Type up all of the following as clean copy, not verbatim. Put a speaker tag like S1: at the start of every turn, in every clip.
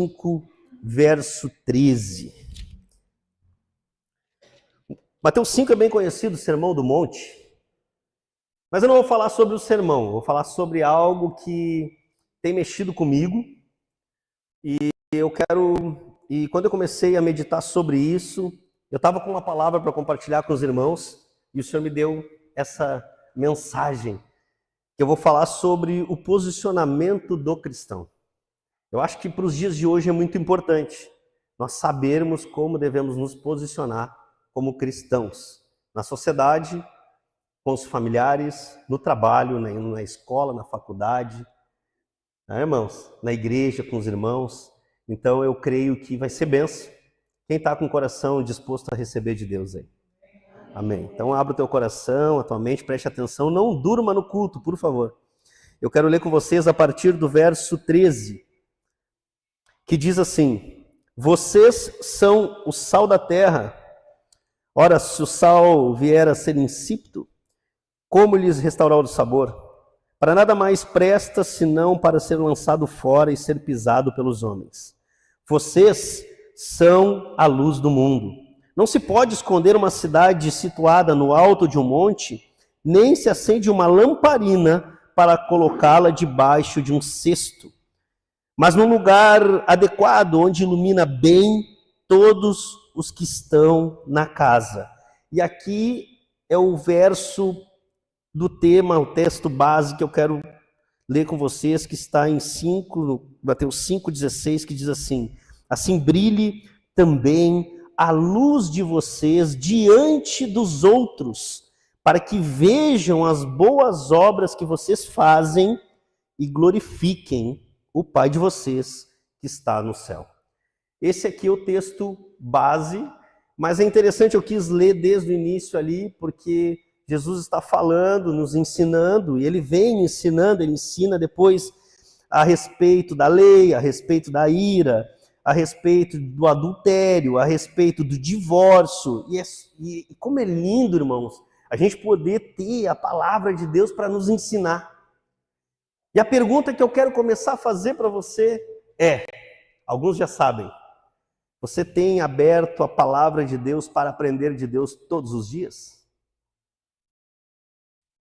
S1: 5, verso 13. Mateus 5 é bem conhecido, o Sermão do Monte. Mas eu não vou falar sobre o sermão, eu vou falar sobre algo que tem mexido comigo. E quando eu comecei a meditar sobre isso, eu estava com uma palavra para compartilhar com os irmãos, e o Senhor me deu essa mensagem, que eu vou falar sobre o posicionamento do cristão. Eu acho que para os dias de hoje é muito importante nós sabermos como devemos nos posicionar como cristãos, na sociedade, com os familiares, no trabalho, na escola, na faculdade, irmãos, na igreja, com os irmãos. Então eu creio que vai ser bênção. Quem está com o coração disposto a receber de Deus aí? Amém. Então abra o teu coração, a tua mente, preste atenção, não durma no culto, por favor. Eu quero ler com vocês a partir do verso 13, que diz assim: vocês são o sal da terra. Ora, se o sal vier a ser insípido, como lhes restaurar o sabor? Para nada mais presta, senão para ser lançado fora e ser pisado pelos homens. Vocês são a luz do mundo. Não se pode esconder uma cidade situada no alto de um monte, nem se acende uma lamparina para colocá-la debaixo de um cesto, mas num lugar adequado, onde ilumina bem todos os que estão na casa. E aqui é o verso do tema, o texto base que eu quero ler com vocês, que está em Mateus 5,16, que diz assim: assim brilhe também a luz de vocês diante dos outros, para que vejam as boas obras que vocês fazem e glorifiquem o Pai de vocês que está no céu. Esse aqui é o texto base, mas é interessante, eu quis ler desde o início ali, porque Jesus está falando, nos ensinando, e ele vem ensinando, ele ensina depois a respeito da lei, a respeito da ira, a respeito do adultério, a respeito do divórcio. E como é lindo, irmãos, a gente poder ter a palavra de Deus para nos ensinar. E a pergunta que eu quero começar a fazer para você é, alguns já sabem, você tem aberto a palavra de Deus para aprender de Deus todos os dias?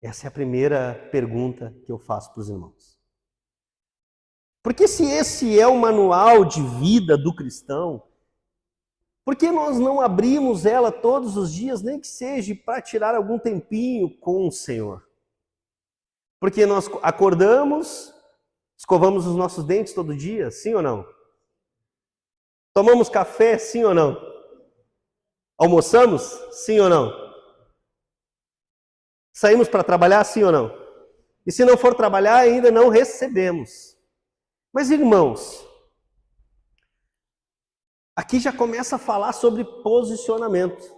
S1: Essa é a primeira pergunta que eu faço para os irmãos. Porque se esse é o manual de vida do cristão, por que nós não abrimos ela todos os dias, nem que seja para tirar algum tempinho com o Senhor? Porque nós acordamos, escovamos os nossos dentes todo dia, sim ou não? Tomamos café, sim ou não? Almoçamos, sim ou não? Saímos para trabalhar, sim ou não? E se não for trabalhar, ainda não recebemos. Mas, irmãos, aqui já começa a falar sobre posicionamento.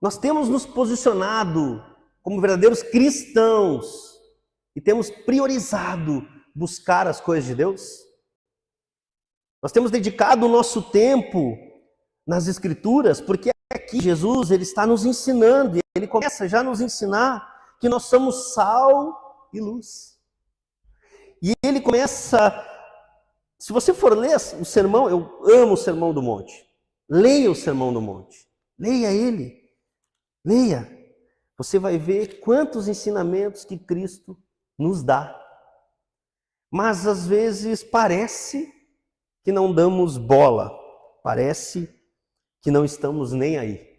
S1: Nós temos nos posicionado como verdadeiros cristãos e temos priorizado buscar as coisas de Deus. Nós temos dedicado o nosso tempo nas Escrituras, porque aqui Jesus ele está nos ensinando, e ele começa já a nos ensinar que nós somos sal e luz. E ele começa, se você for ler o sermão, eu amo o Sermão do Monte. Leia o Sermão do Monte. Leia ele. Leia. Você vai ver quantos ensinamentos que Cristo nos dá. Mas às vezes parece que não damos bola. Parece que não estamos nem aí.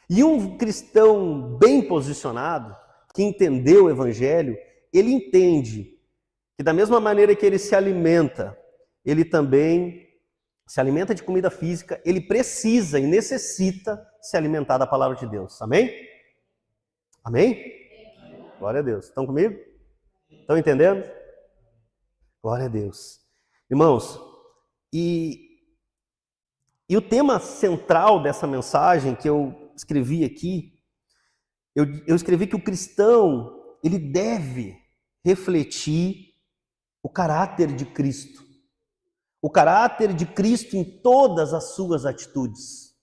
S1: E um cristão bem posicionado, que entendeu o Evangelho, ele entende que da mesma maneira que ele se alimenta, ele também se alimenta de comida física, ele precisa e necessita se alimentar da palavra de Deus. Amém? Amém? Glória a Deus. Estão comigo? Estão entendendo? Glória a Deus. Irmãos, e o tema central dessa mensagem que eu escrevi aqui, eu escrevi que o cristão, ele deve refletir o caráter de Cristo. O caráter de Cristo em todas as suas atitudes.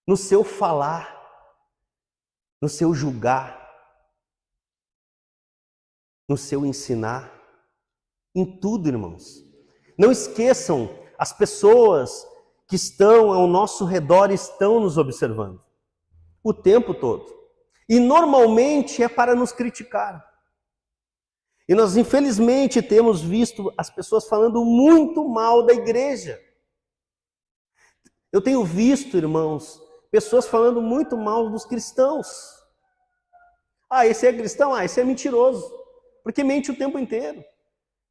S1: No seu falar, no seu julgar, no seu ensinar, em tudo, irmãos. Não esqueçam, as pessoas que estão ao nosso redor estão nos observando o tempo todo. E normalmente é para nos criticar. E nós, infelizmente, temos visto as pessoas falando muito mal da igreja. Eu tenho visto, irmãos, pessoas falando muito mal dos cristãos. Ah, esse é cristão? Ah, esse é mentiroso. Porque mente o tempo inteiro.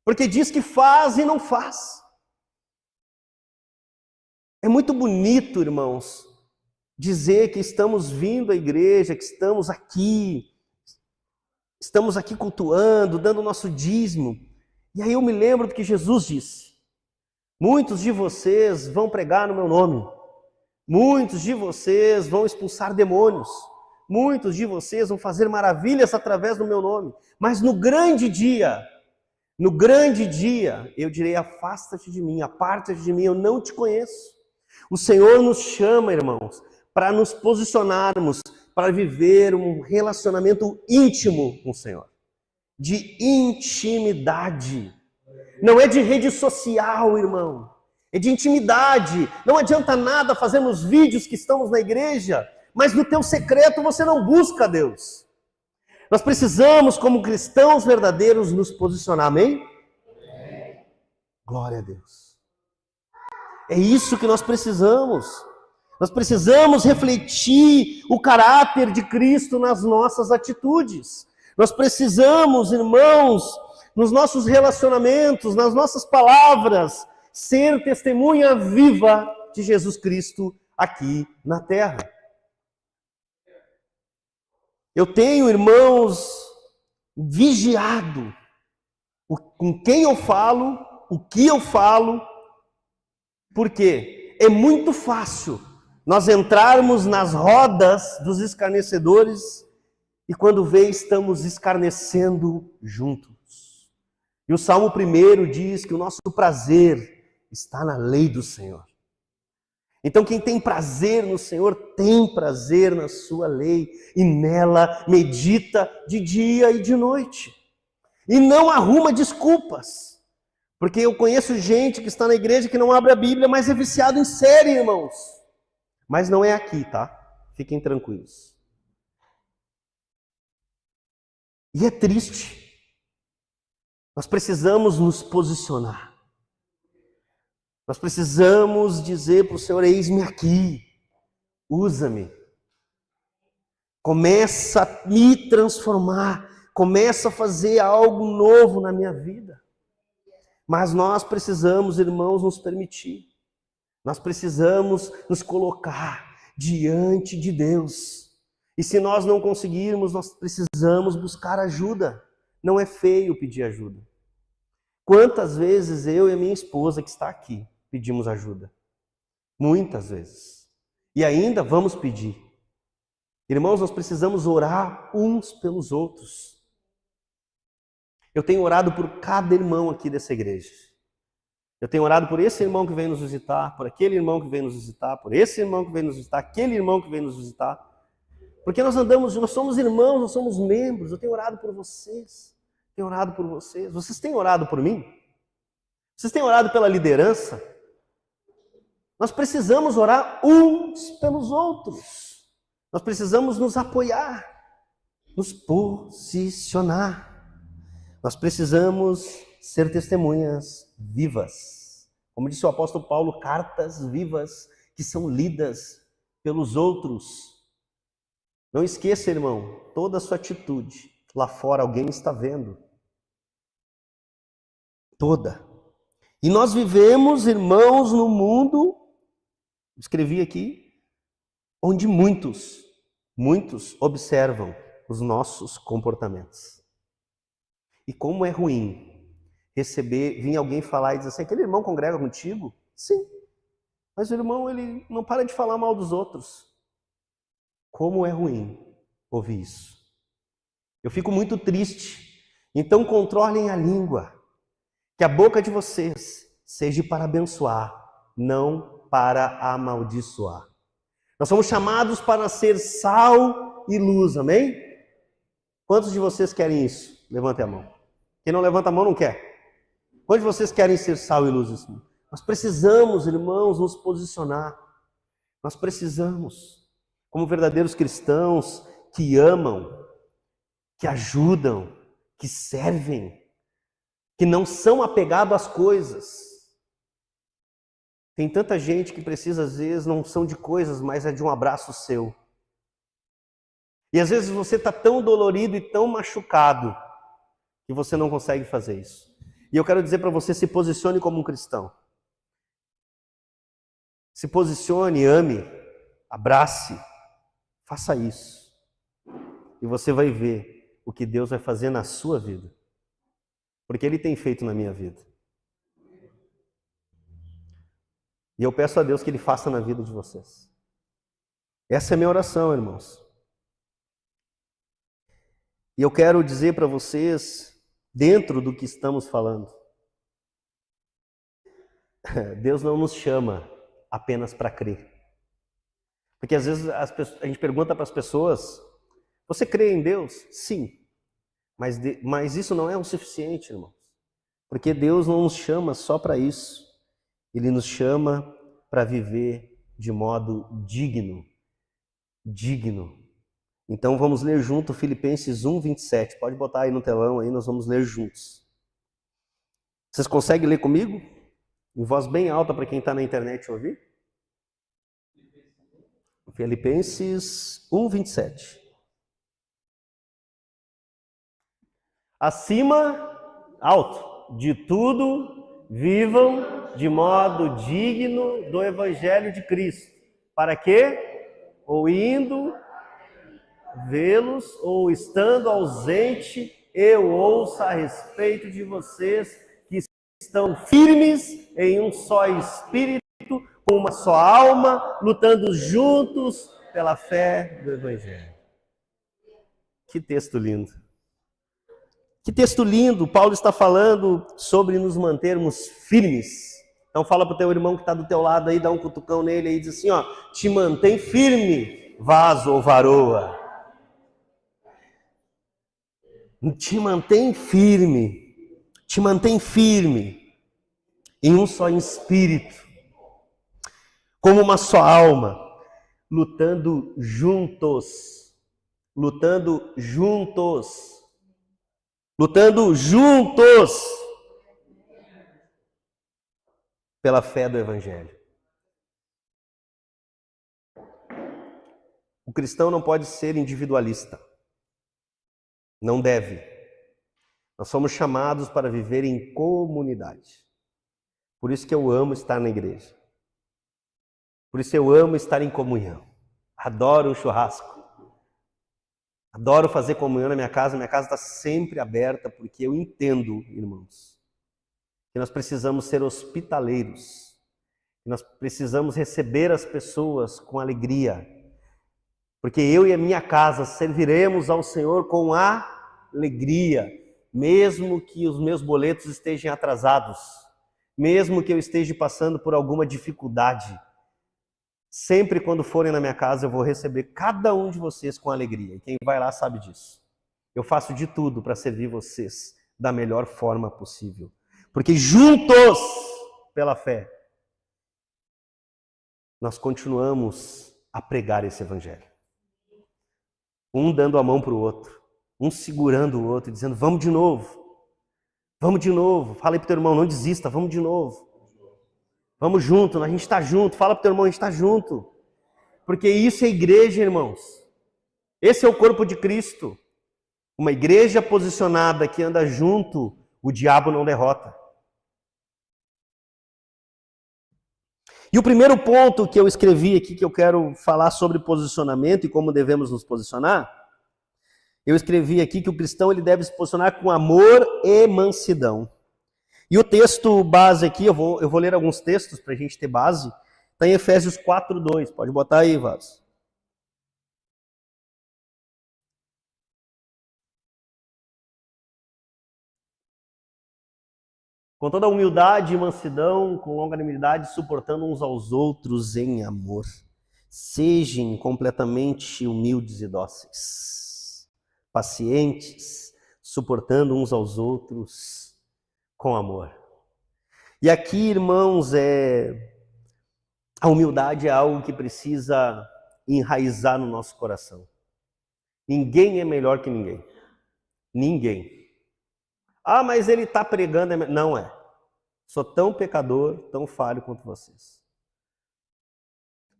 S1: Porque diz que faz e não faz. É muito bonito, irmãos, dizer que estamos vindo à igreja, que estamos aqui cultuando, dando o nosso dízimo. E aí eu me lembro do que Jesus disse: muitos de vocês vão pregar no meu nome, muitos de vocês vão expulsar demônios, muitos de vocês vão fazer maravilhas através do meu nome, mas no grande dia, eu direi: afasta-te de mim, aparta-te de mim, eu não te conheço. O Senhor nos chama, irmãos, para nos posicionarmos, para viver um relacionamento íntimo com o Senhor. De intimidade. Não é de rede social, irmão. É de intimidade. Não adianta nada fazermos vídeos que estamos na igreja, mas no teu secreto você não busca Deus. Nós precisamos, como cristãos verdadeiros, nos posicionar. Amém? Glória a Deus. É isso que nós precisamos. Nós precisamos refletir o caráter de Cristo nas nossas atitudes. Nós precisamos, irmãos, nos nossos relacionamentos, nas nossas palavras, ser testemunha viva de Jesus Cristo aqui na terra. Eu tenho, irmãos, vigiado com quem eu falo, o que eu falo, porque é muito fácil nós entrarmos nas rodas dos escarnecedores e quando vê, estamos escarnecendo juntos. E o Salmo 1 diz que o nosso prazer está na lei do Senhor. Então quem tem prazer no Senhor tem prazer na sua lei e nela medita de dia e de noite. E não arruma desculpas. Porque eu conheço gente que está na igreja que não abre a Bíblia, mas é viciado em série, irmãos. Mas não é aqui, tá? Fiquem tranquilos. E é triste. Nós precisamos nos posicionar. Nós precisamos dizer para o Senhor: eis-me aqui, usa-me. Começa a me transformar, começa a fazer algo novo na minha vida. Mas nós precisamos, irmãos, nos permitir. Nós precisamos nos colocar diante de Deus. E se nós não conseguirmos, nós precisamos buscar ajuda. Não é feio pedir ajuda. Quantas vezes eu e a minha esposa que está aqui pedimos ajuda? Muitas vezes. E ainda vamos pedir. Irmãos, nós precisamos orar uns pelos outros. Eu tenho orado por cada irmão aqui dessa igreja. Eu tenho orado por esse irmão que vem nos visitar, por aquele irmão que vem nos visitar, por esse irmão que vem nos visitar, aquele irmão que vem nos visitar. Porque nós somos irmãos, nós somos membros. Eu tenho orado por vocês. Tenho orado por vocês. Vocês têm orado por mim? Vocês têm orado pela liderança? Nós precisamos orar uns pelos outros. Nós precisamos nos apoiar, nos posicionar. Nós precisamos ser testemunhas vivas. Como disse o apóstolo Paulo, cartas vivas que são lidas pelos outros. Não esqueça, irmão, toda a sua atitude. Lá fora alguém está vendo. Toda. E nós vivemos, irmãos, num mundo, escrevi aqui, onde muitos observam os nossos comportamentos. E como é ruim vir alguém falar e dizer assim: aquele irmão congrega contigo? Sim. Mas o irmão, ele não para de falar mal dos outros. Como é ruim ouvir isso. Eu fico muito triste. Então controlem a língua. Que a boca de vocês seja para abençoar, não para amaldiçoar. Nós somos chamados para ser sal e luz, amém? Quantos de vocês querem isso? Levantem a mão. Quem não levanta a mão não quer. Quantos de vocês querem ser sal e luz desse mundo? Nós precisamos, irmãos, nos posicionar. Nós precisamos, como verdadeiros cristãos que amam, que ajudam, que servem, que não são apegados às coisas. Tem tanta gente que precisa, às vezes, não são de coisas, mas é de um abraço seu. E às vezes você está tão dolorido e tão machucado que você não consegue fazer isso. E eu quero dizer para você, se posicione como um cristão. Se posicione, ame, abrace, faça isso. E você vai ver o que Deus vai fazer na sua vida. Porque Ele tem feito na minha vida. E eu peço a Deus que Ele faça na vida de vocês. Essa é a minha oração, irmãos. E eu quero dizer para vocês, dentro do que estamos falando, Deus não nos chama apenas para crer. Porque às vezes a gente pergunta para as pessoas, você crê em Deus? Sim. Mas isso não é o suficiente, irmãos. Porque Deus não nos chama só para isso. Ele nos chama para viver de modo digno. Digno. Então vamos ler junto Filipenses 1:27. Pode botar aí no telão, aí nós vamos ler juntos. Vocês conseguem ler comigo? Em voz bem alta para quem está na internet ouvir? Filipenses 1:27. Acima, alto, de tudo, vivam de modo digno do Evangelho de Cristo. Para quê? Ou indo vê-los, ou estando ausente, eu ouço a respeito de vocês que estão firmes em um só espírito, com uma só alma, lutando juntos pela fé do Evangelho. Que texto lindo. Que texto lindo. Paulo está falando sobre nos mantermos firmes. Então fala para o teu irmão que está do teu lado aí, dá um cutucão nele aí e diz assim, ó, te mantém firme, vaso ou varoa. Te mantém firme em um só espírito, como uma só alma, lutando juntos pela fé do Evangelho. O cristão não pode ser individualista. Não deve. Nós somos chamados para viver em comunidade. Por isso que eu amo estar na igreja. Por isso eu amo estar em comunhão. Adoro um churrasco. Adoro fazer comunhão na minha casa. Minha casa está sempre aberta porque eu entendo, irmãos, que nós precisamos ser hospitaleiros. Que nós precisamos receber as pessoas com alegria. Porque eu e a minha casa serviremos ao Senhor com alegria, mesmo que os meus boletos estejam atrasados, mesmo que eu esteja passando por alguma dificuldade. Sempre quando forem na minha casa, eu vou receber cada um de vocês com alegria. E quem vai lá sabe disso. Eu faço de tudo para servir vocês da melhor forma possível. Porque juntos, pela fé, nós continuamos a pregar esse evangelho. Um dando a mão para o outro, um segurando o outro, dizendo, vamos de novo. Fala aí para o teu irmão, não desista, vamos de novo. Vamos junto, a gente está junto. Fala para o teu irmão, a gente está junto. Porque isso é igreja, irmãos. Esse é o corpo de Cristo. Uma igreja posicionada que anda junto, o diabo não derrota. E o primeiro ponto que eu escrevi aqui, que eu quero falar sobre posicionamento e como devemos nos posicionar, eu escrevi aqui que o cristão ele deve se posicionar com amor e mansidão. E o texto base aqui, eu vou ler alguns textos para a gente ter base, está em Efésios 4:2. Pode botar aí, Vaz. Com toda humildade e mansidão, com longanimidade, suportando uns aos outros em amor. Sejam completamente humildes e dóceis, pacientes, suportando uns aos outros com amor. E aqui, irmãos, a humildade é algo que precisa enraizar no nosso coração. Ninguém é melhor que ninguém. Ninguém. Ah, mas ele está pregando. Não é. Sou tão pecador, tão falho quanto vocês.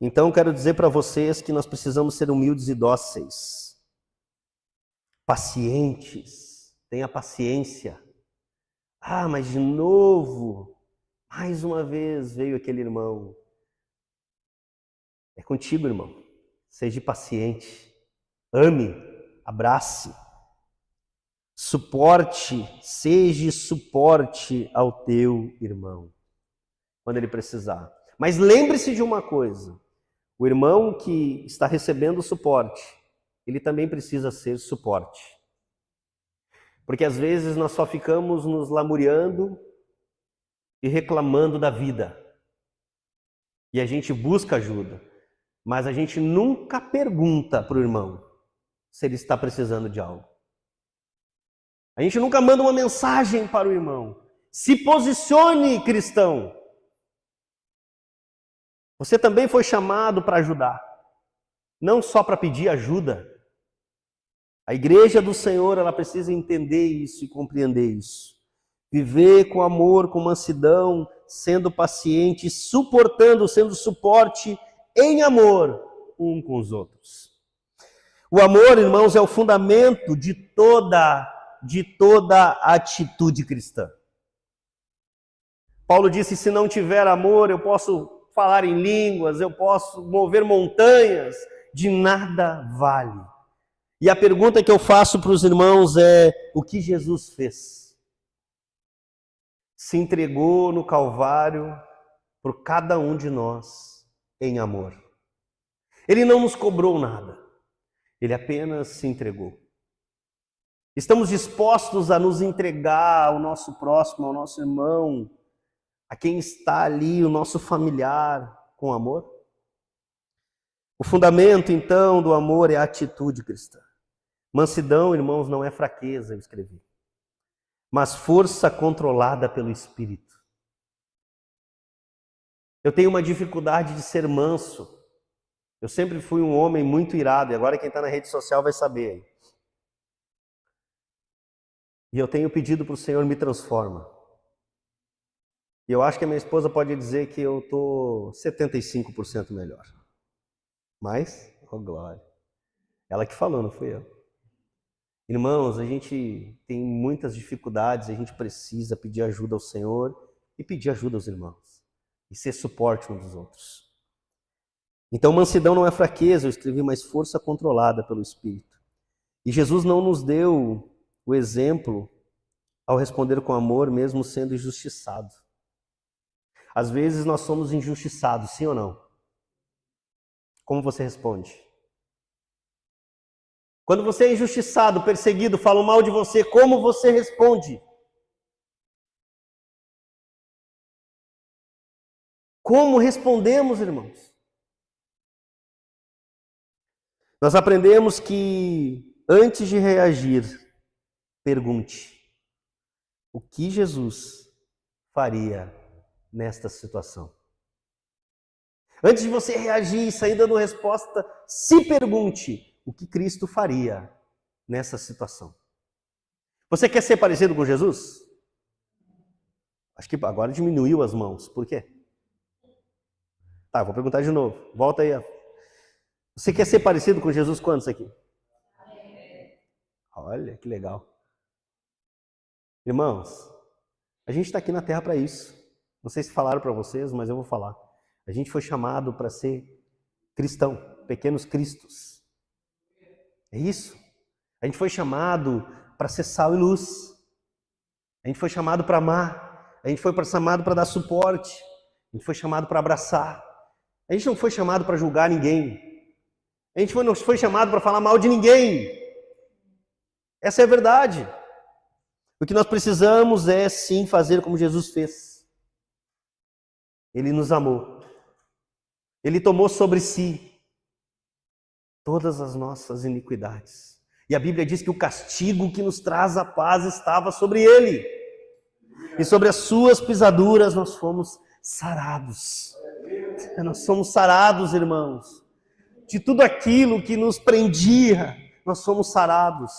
S1: Então, quero dizer para vocês que nós precisamos ser humildes e dóceis. Pacientes. Tenha paciência. Ah, mas de novo, mais uma vez veio aquele irmão. É contigo, irmão. Seja paciente. Ame. Abrace. Suporte. Seja suporte ao teu irmão. Quando ele precisar. Mas lembre-se de uma coisa. O irmão que está recebendo suporte, ele também precisa ser suporte. Porque às vezes nós só ficamos nos lamuriando e reclamando da vida. E a gente busca ajuda. Mas a gente nunca pergunta para o irmão se ele está precisando de algo. A gente nunca manda uma mensagem para o irmão. Se posicione, cristão. Você também foi chamado para ajudar. Não só para pedir ajuda. A igreja do Senhor, ela precisa entender isso e compreender isso. Viver com amor, com mansidão, sendo paciente, suportando, sendo suporte em amor um com os outros. O amor, irmãos, é o fundamento de toda atitude cristã. Paulo disse, se não tiver amor, eu posso falar em línguas, eu posso mover montanhas, de nada vale. E a pergunta que eu faço para os irmãos é, o que Jesus fez? Se entregou no Calvário por cada um de nós em amor. Ele não nos cobrou nada, ele apenas se entregou. Estamos dispostos a nos entregar ao nosso próximo, ao nosso irmão, a quem está ali, o nosso familiar, com amor? O fundamento, então, do amor é a atitude cristã. Mansidão, irmãos, não é fraqueza, eu escrevi, mas força controlada pelo Espírito. Eu tenho uma dificuldade de ser manso. Eu sempre fui um homem muito irado, e agora quem está na rede social vai saber aí. E eu tenho pedido para o Senhor, me transforma. E eu acho que a minha esposa pode dizer que eu estou 75% melhor. Mas, oh glória, ela que falou, não fui eu. Irmãos, a gente tem muitas dificuldades, a gente precisa pedir ajuda ao Senhor e pedir ajuda aos irmãos. E ser suporte uns dos outros. Então, mansidão não é fraqueza, eu escrevi, mas força controlada pelo Espírito. E Jesus não nos deu o exemplo ao responder com amor, mesmo sendo injustiçado. Às vezes nós somos injustiçados, sim ou não? Como você responde? Quando você é injustiçado, perseguido, falam mal de você, como você responde? Como respondemos, irmãos? Nós aprendemos que antes de reagir, pergunte: o que Jesus faria nesta situação? Antes de você reagir e sair dando resposta, se pergunte o que Cristo faria nessa situação. Você quer ser parecido com Jesus? Acho que agora diminuiu as mãos. Por quê? Tá, vou perguntar de novo. Volta aí. Você quer ser parecido com Jesus? Quantos aqui? Olha, que legal. Irmãos, a gente está aqui na Terra para isso. Não sei se falaram para vocês, mas eu vou falar. A gente foi chamado para ser cristão, pequenos cristos. É isso. A gente foi chamado para ser sal e luz. A gente foi chamado para amar. A gente foi chamado para dar suporte. A gente foi chamado para abraçar. A gente não foi chamado para julgar ninguém. A gente não foi chamado para falar mal de ninguém. Essa é a verdade. O que nós precisamos é sim fazer como Jesus fez. Ele nos amou. Ele tomou sobre si todas as nossas iniquidades. E a Bíblia diz que o castigo que nos traz a paz estava sobre ele. E sobre as suas pisaduras nós fomos sarados. Nós somos sarados, irmãos. De tudo aquilo que nos prendia, nós somos sarados.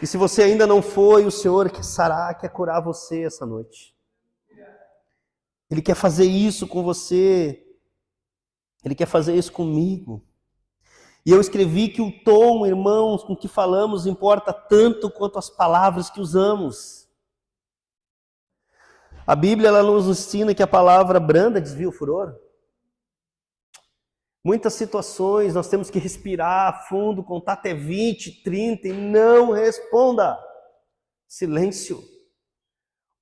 S1: E se você ainda não foi, o Senhor quer sarar, quer curar você essa noite. Ele quer fazer isso com você. Ele quer fazer isso comigo. E eu escrevi que o tom, irmãos, com que falamos importa tanto quanto as palavras que usamos. A Bíblia ela nos ensina que a palavra branda desvia o furor. Muitas situações nós temos que respirar fundo, contar até 20, 30 e não responda. Silêncio.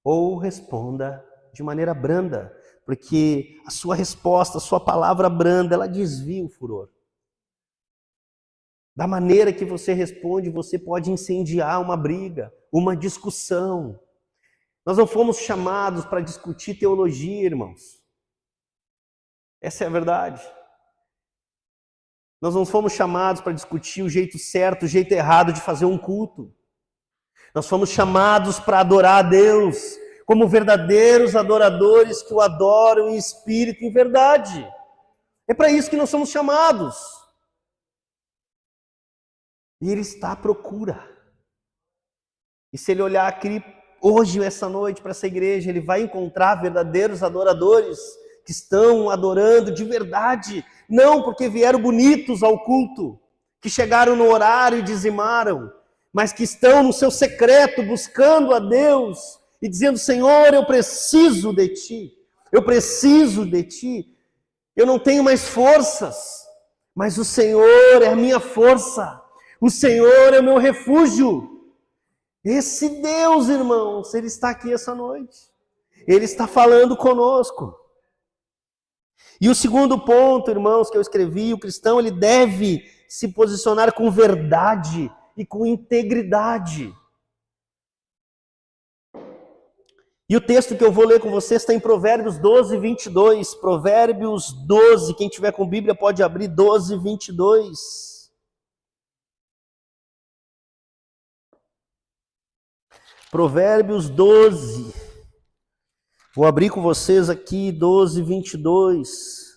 S1: Ou responda de maneira branda, porque a sua resposta, a sua palavra branda, ela desvia o furor. Da maneira que você responde, você pode incendiar uma briga, uma discussão. Nós não fomos chamados para discutir teologia, irmãos. Essa é a verdade. Nós não fomos chamados para discutir o jeito certo, o jeito errado de fazer um culto. Nós fomos chamados para adorar a Deus, como verdadeiros adoradores que o adoram em espírito e em verdade. É para isso que nós somos chamados. E Ele está à procura. E se Ele olhar aqui hoje, essa noite, para essa igreja, Ele vai encontrar verdadeiros adoradores que estão adorando de verdade. Não porque vieram bonitos ao culto, que chegaram no horário e dizimaram, mas que estão no seu secreto buscando a Deus e dizendo: Senhor, eu preciso de Ti. Eu preciso de Ti. Eu não tenho mais forças, mas o Senhor é a minha força. O Senhor é o meu refúgio. Esse Deus, irmãos, Ele está aqui essa noite. Ele está falando conosco. E o segundo ponto, irmãos, que eu escrevi, o cristão ele deve se posicionar com verdade e com integridade. E o texto que eu vou ler com vocês está em Provérbios 12, 22. Provérbios 12, quem tiver com Bíblia pode abrir 12, 22. Provérbios 12. Vou abrir com vocês aqui 12, 22.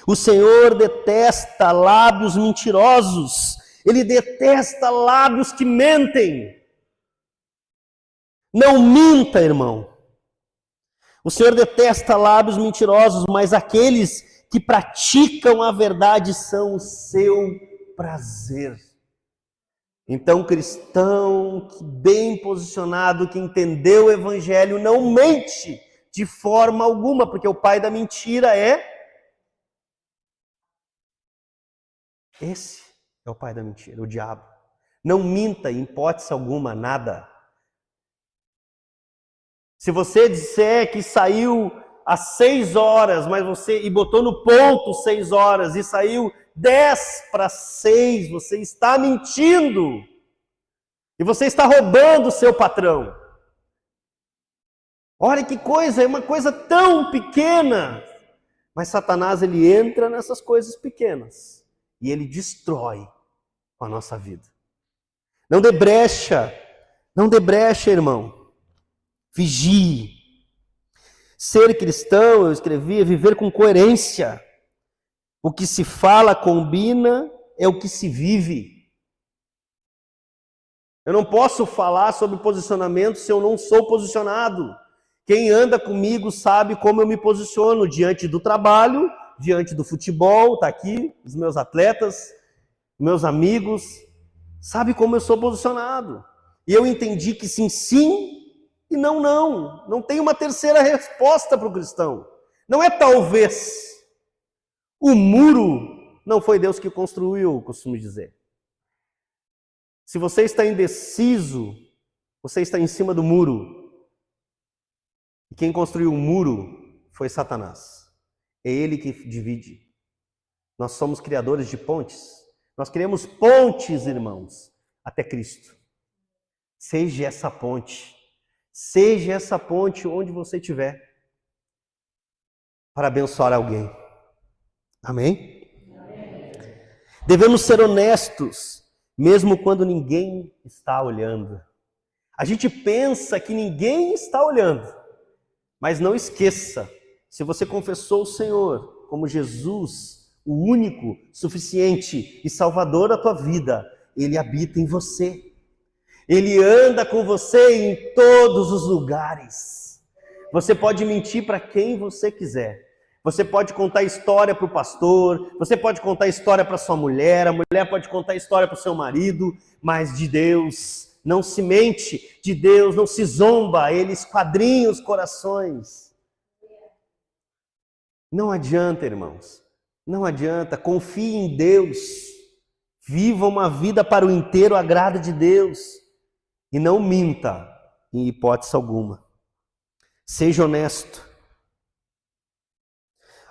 S1: O Senhor detesta lábios mentirosos. Ele detesta lábios que mentem. Não minta, irmão. O Senhor detesta lábios mentirosos, mas aqueles que praticam a verdade são o seu prazer. Então, cristão bem posicionado, que entendeu o evangelho, não mente de forma alguma, porque o pai da mentira esse é o pai da mentira, o diabo. Não minta em hipótese alguma, nada. Se você disser que saiu às 6 horas, e botou no ponto 6 horas e saiu 10 para 6, você está mentindo. E você está roubando o seu patrão. Olha que coisa, é uma coisa tão pequena. Mas Satanás, ele entra nessas coisas pequenas e ele destrói a nossa vida. Não dê brecha, irmão. Vigie. Ser cristão, eu escrevi, é viver com coerência. O que se fala combina, é o que se vive. Eu não posso falar sobre posicionamento se eu não sou posicionado. Quem anda comigo sabe como eu me posiciono diante do trabalho, diante do futebol, tá aqui, os meus atletas, meus amigos, sabe como eu sou posicionado. E eu entendi que sim, sim, e não, não. Não tem uma terceira resposta para o cristão. Não é talvez. O muro não foi Deus que construiu, eu costumo dizer. Se você está indeciso, você está em cima do muro. E quem construiu o muro foi Satanás. É ele que divide. Nós somos criadores de pontes. Nós criamos pontes, irmãos, até Cristo. Seja essa ponte. Seja essa ponte onde você estiver. Para abençoar alguém. Amém? Devemos ser honestos. mesmo quando ninguém está olhando. A gente pensa que ninguém está olhando, mas não esqueça, se você confessou o Senhor como Jesus, o único, suficiente e salvador da tua vida, Ele habita em você. Ele anda com você em todos os lugares. Você pode mentir para quem você quiser. Você pode contar história para o pastor, você pode contar história para sua mulher, a mulher pode contar história para o seu marido, mas de Deus não se mente, de Deus não se zomba, Ele esquadrinha os corações. Não adianta, irmãos, não adianta, confie em Deus, viva uma vida para o inteiro agrado de Deus e não minta em hipótese alguma. Seja honesto.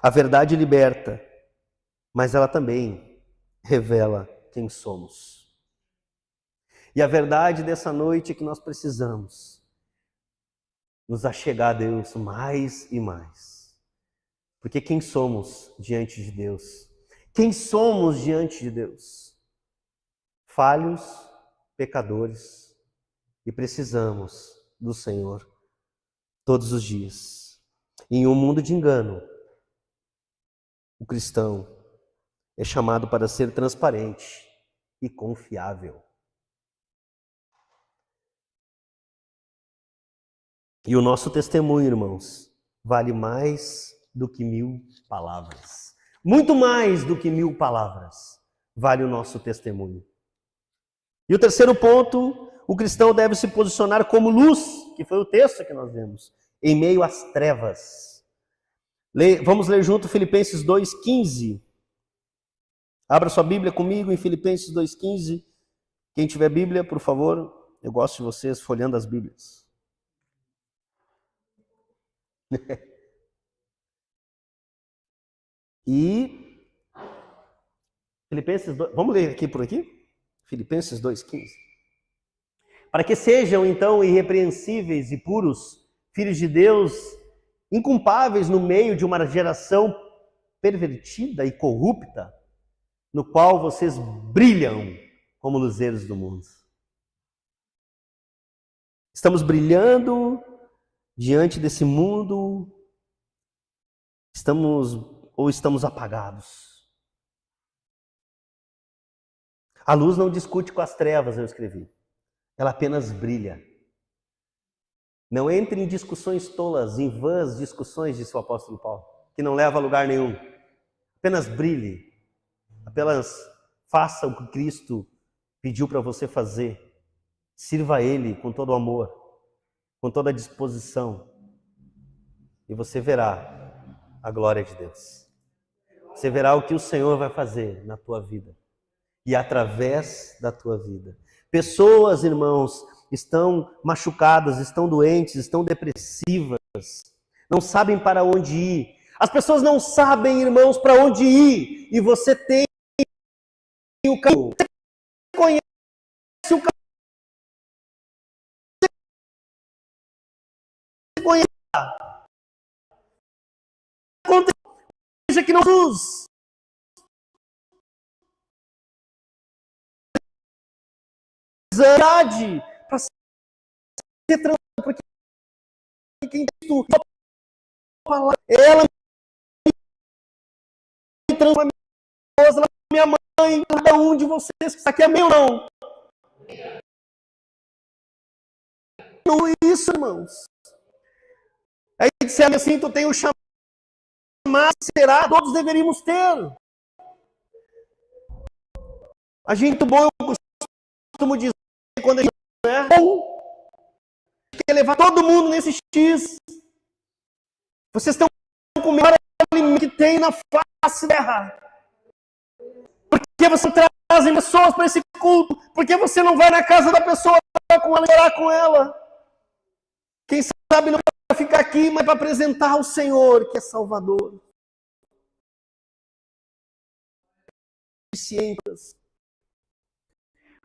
S1: A verdade liberta, mas ela também revela quem somos. E a verdade dessa noite é que nós precisamos nos achegar a Deus mais e mais. Porque quem somos diante de Deus? Quem somos diante de Deus? Falhos, pecadores, e precisamos do Senhor todos os dias. Em um mundo de engano, o cristão é chamado para ser transparente e confiável. E o nosso testemunho, irmãos, vale mais do que 1000 palavras. Muito mais do que 1000 palavras vale o nosso testemunho. E o terceiro ponto, o cristão deve se posicionar como luz, que foi o texto que nós vemos, em meio às trevas. Vamos ler junto Filipenses 2,15. Abra sua Bíblia comigo em Filipenses 2,15. Quem tiver Bíblia, por favor, eu gosto de vocês folheando as Bíblias. E Filipenses 2, vamos ler aqui por aqui? Filipenses 2,15. Para que sejam então irrepreensíveis e puros, filhos de Deus, inculpáveis no meio de uma geração pervertida e corrupta, no qual vocês brilham como luzeiros do mundo. Estamos brilhando diante desse mundo, estamos apagados. A luz não discute com as trevas, eu escrevi. Ela apenas brilha. Não entre em discussões tolas, em vãs discussões, disse o apóstolo Paulo, que não leva a lugar nenhum. Apenas brilhe. Apenas faça o que Cristo pediu para você fazer. Sirva a Ele com todo o amor, com toda a disposição. E você verá a glória de Deus. Você verá o que o Senhor vai fazer na tua vida. E através da tua vida. Pessoas, irmãos, estão machucadas, estão doentes, estão depressivas, não sabem para onde ir. As pessoas não sabem, irmãos, para onde ir. E você tem o caminho. Você conhece o caminho. Você conhece. Acontece que não Jesus. Verdade para ser transformado, porque quem Cristo ela me transforma, ela minha mãe, cada um de vocês que está aqui é meu, não. Não é isso, irmãos. Aí disser assim, tu tem o chamado, será, todos deveríamos ter. A gente bom, eu costumo dizer, quando a gente é bom, quer levar todo mundo nesse X. Vocês estão com o melhor alimento que tem na face da terra. Por que você traz pessoas para esse culto? Por que você não vai na casa da pessoa com ela, orar com ela? Quem sabe não para ficar aqui, mas para apresentar o Senhor, que é Salvador.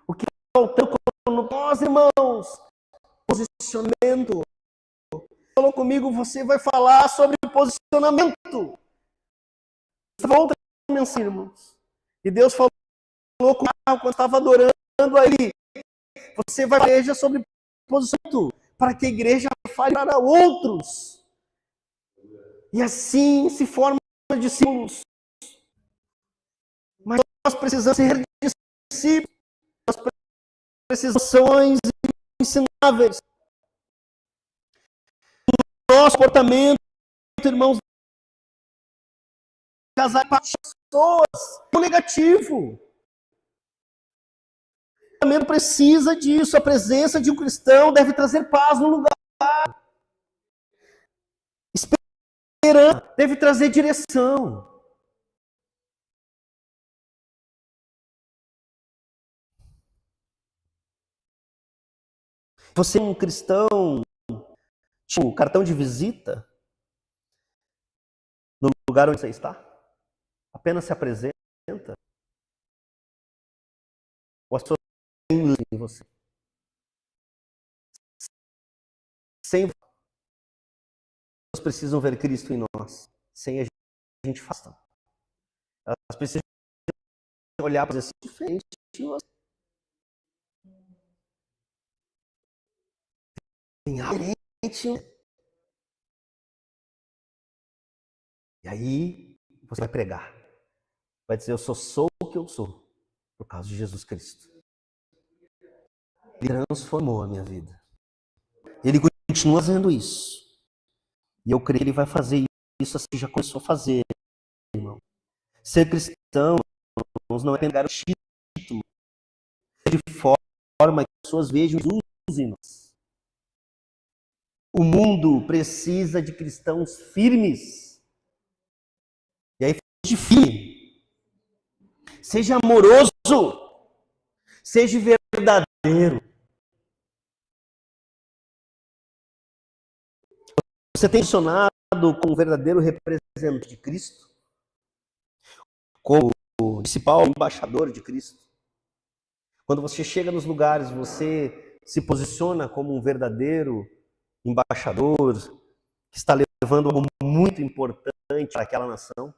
S1: O que faltou quando nós, irmãos, posicionamento. Falou comigo, você vai falar sobre posicionamento. Volta a mensagem, irmãos. E Deus falou comigo quando estava adorando. a Ele. Você vai para a igreja sobre posicionamento, para que a igreja fale para outros. E assim se formam discípulos. Mas nós precisamos ser discípulos. Nós precisamos ser ações ensináveis. Nosso comportamento, irmãos, casar com pessoas, é negativo. O comportamento precisa disso. A presença de um cristão deve trazer paz no lugar. Esperança deve trazer direção. Você é um cristão, tipo, cartão de visita no lugar onde você está? Apenas se apresenta? Ou as pessoas têm em você? Sem as pessoas precisam ver Cristo em nós. Sem a gente afasta. Elas precisam olhar para você diferente de você. Tem algo diferente. E aí você vai pregar. Vai dizer, eu sou o que eu sou por causa de Jesus Cristo. Ele transformou a minha vida. Ele continua fazendo isso. E eu creio que ele vai fazer isso assim, já começou a fazer, irmão. Ser cristão, irmãos, não é pegar o título de forma que as pessoas vejam os nós. O mundo precisa de cristãos firmes. E aí, firme. Seja amoroso. Seja verdadeiro. Você tem funcionado como verdadeiro representante de Cristo? Como principal embaixador de Cristo? Quando você chega nos lugares, você se posiciona como um verdadeiro embaixador que está levando algo muito importante para aquela nação?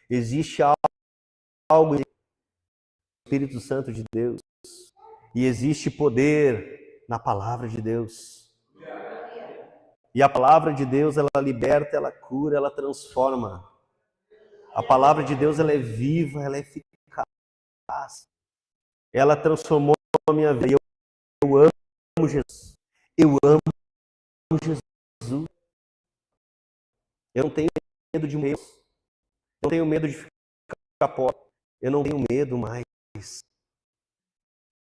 S1: Existe algo no Espírito Santo de Deus e existe poder na palavra de Deus. E a palavra de Deus, ela liberta, ela cura, ela transforma. A palavra de Deus, ela é viva, ela é eficaz. Ela transformou a minha vida. Eu amo Jesus. Eu amo Jesus. Eu não tenho medo de medo. Eu não tenho medo de ficar pobre. Eu não tenho medo mais.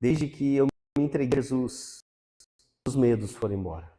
S1: Desde que eu me entreguei a Jesus, os medos foram embora.